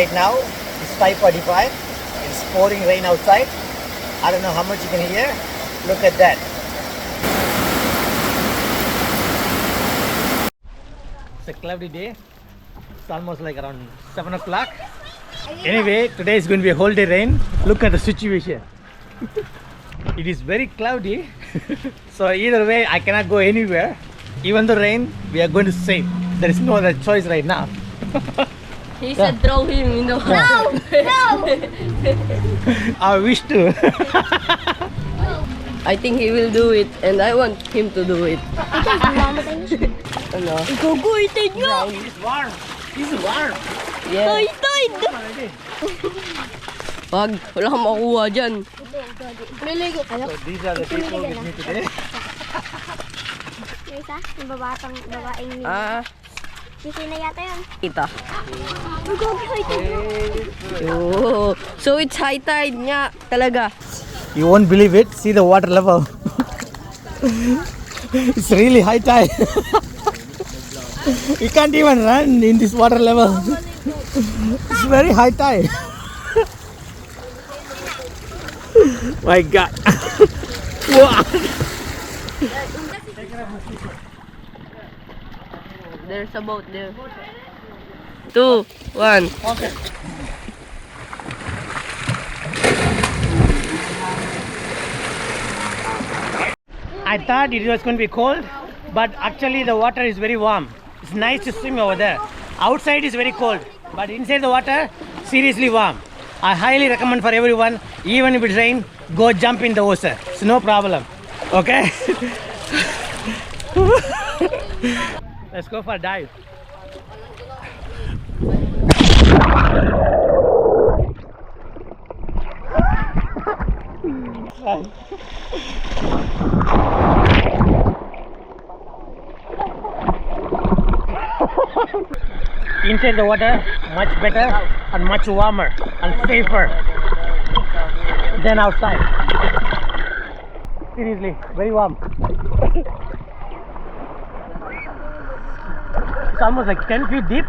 right now. It's 5:45. It's pouring rain outside. I don't know how much you can hear. Look at that. It's a cloudy day. It's almost like around 7 o'clock. Anyway, today is going to be a whole day rain. Look at the situation. It is very cloudy. So either way, I cannot go anywhere. Even the rain, we are going to save. There is no other choice right now. He said throw him in the water. No! No! I wish to. I think he will do it and I want him to do it. Ano? Guguitin nyo! It's warm. It's warm. Yeah. Tay! Wag, wala kang makuha dyan. Niligo kayo. So these are the people with me today. Yung isa, yung babaeng ni... Sisi na yata yun. Ito. Guguitin. Oh, so it's high tide nga talaga. You won't believe it. See the water level. It's really high tide. You can't even run in this water level. It's very high tide. My God. Wow. There's a boat there. 2, 1. Okay. I thought it was going to be cold, but actually the water is very warm. It's nice to swim over there. Outside is very cold, but inside the water, seriously warm. I highly recommend for everyone, even if it rains, go jump in the ocean. It's no problem. Okay? Let's go for a dive. Inside the water, much better and much warmer and safer than outside. Seriously, very warm. It's almost like 10 feet deep.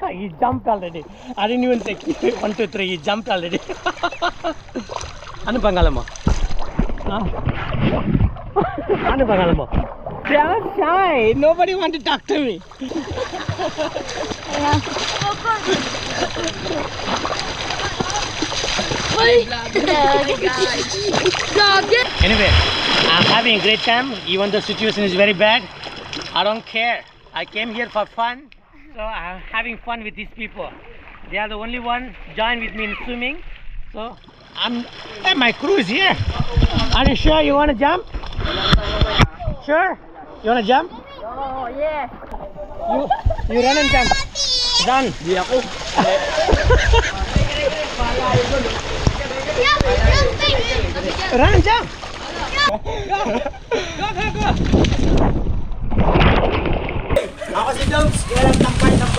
He jumped already. I didn't even take 1, 2, 3. He jumped already. Ano pangalan mo? Ano pangalan mo? They are shy. Nobody want to talk to me. Anyway, I'm having a great time. Even the situation is very bad, I don't care. I came here for fun, so I'm having fun with these people. They are the only one join with me in swimming. So my crew is here. Are you sure you want to jump? Sure? You want to jump? Oh, yeah. You run and jump. Run. Di ako. Run and jump. Go. Go. Ako si Dogs. Kaya lang tampay lang.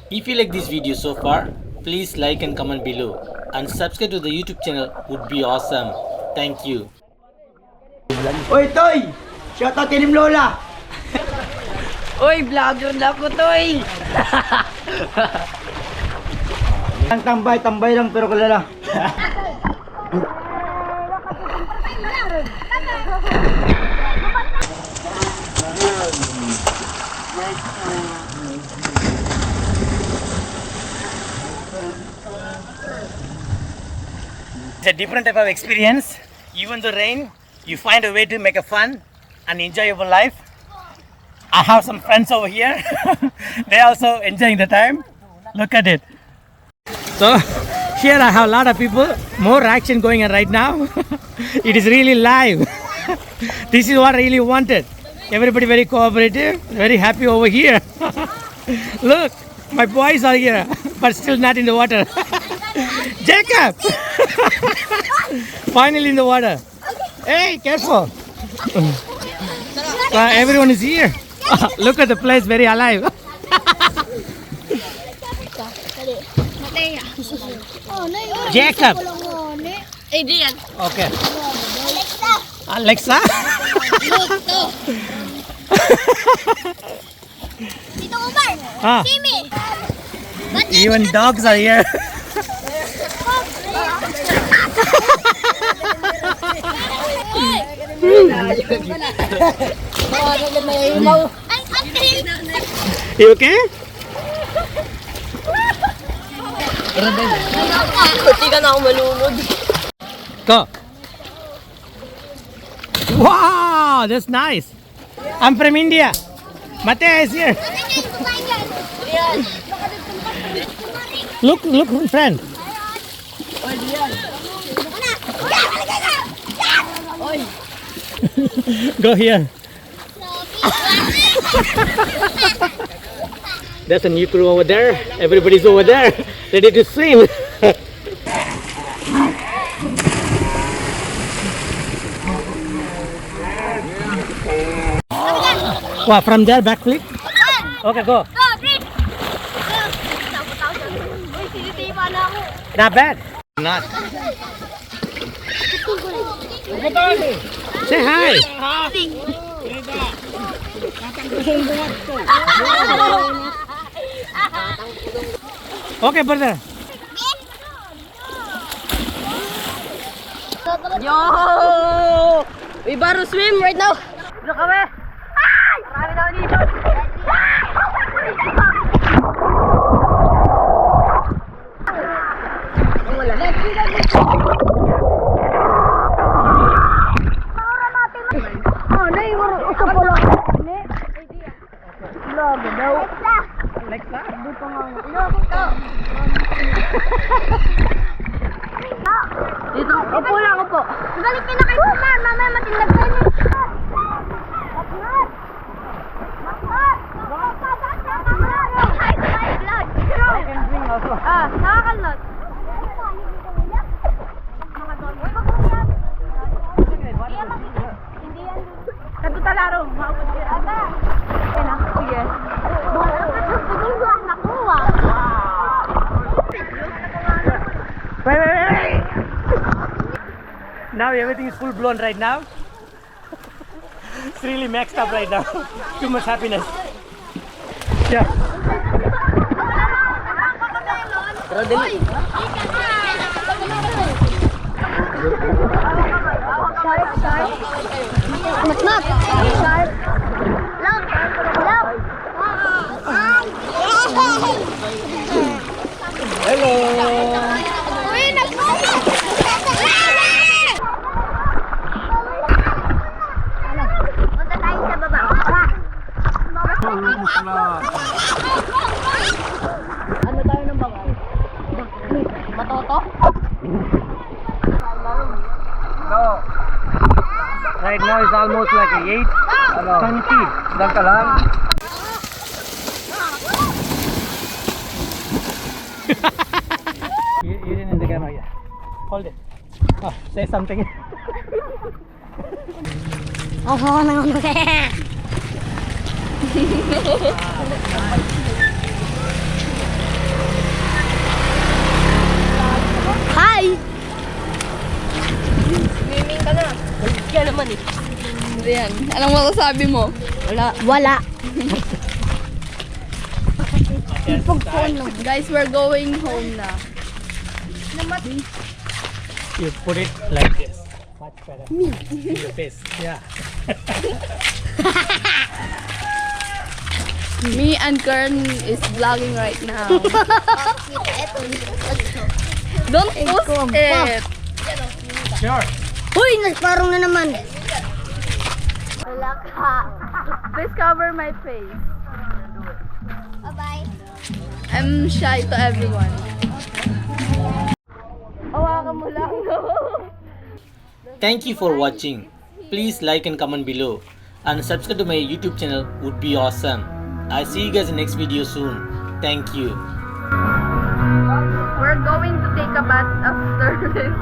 If you like this video so far, please like and comment below. And subscribe to the YouTube channel would be awesome. Thank you. Oy, Toy! Shout out kay Nim Lola! Oy, vlogger na ko, Toy! Ang tambay lang pero kilala. It's a different type of experience. Even the rain, you find a way to make a fun and enjoyable life. I have some friends over here. They're also enjoying the time. Look at it. So here I have a lot of people. More action going on right now. It is really live. This is what I really wanted. Everybody very cooperative, very happy over here. Look, my boys are here, but still not in the water. Jacob! Finally in the water. Hey, careful. Everyone is here. Look at the place, very alive. Jacob. Adrian. Okay. Alexa. Alexa? Dito Umar. Ah, See me. even dogs are here. You okay? Hindi ka na ako malunod. Go. Wow, that's nice. I'm from India. Mateo is here. Look, friend. Go here. There's a new crew over there. Everybody's over there, ready to swim. What, from there, backflip? Okay, go. Go, three. Uy, sinitipa na ako. Not bad. Not. Say hi. Okay, brother. Yo! We about to swim right now. Look kami. Marami na dito. Oh, na yung usap ko lang. Love daw. Alexa. Dito nga. Love ko. Dito. Upo lang, upo. Balik ka na kay Umar. Mamaya matindag ka na. Ah, nakakalot. Kanto talaro, maupod ka. Aba. Sige. Wait. Now everything is full blown right now. It's really maxed up right now. Too much happiness. Yeah. Pero dili. Mat. Sharp. Look. Hello. Uy, nagpapalala. Punta tayo sa baba. Ano tayo ng bangka? Matoto? Right now it's almost like a 8 feet. Diyan ka lang. You didn't in the camera yet. Hold it. Oh, say something. Hi! Swimming ka na. Kaya naman eh. Hindi yan. Anong masasabi mo? Wala. Guys, we're going home na. You put it like this. Much better. In your face. Yeah. Me and Kern is vlogging right now. Don't post it. Sure. Uy, nagparong na naman. Wala ka. Please cover my face. Bye-bye. I'm shy to everyone. Hawakan mo lang, no? Thank you for watching. Please like and comment below. And subscribe to my YouTube channel would be awesome. I'll see you guys in the next video soon. Thank you. We're going to take a bath after this.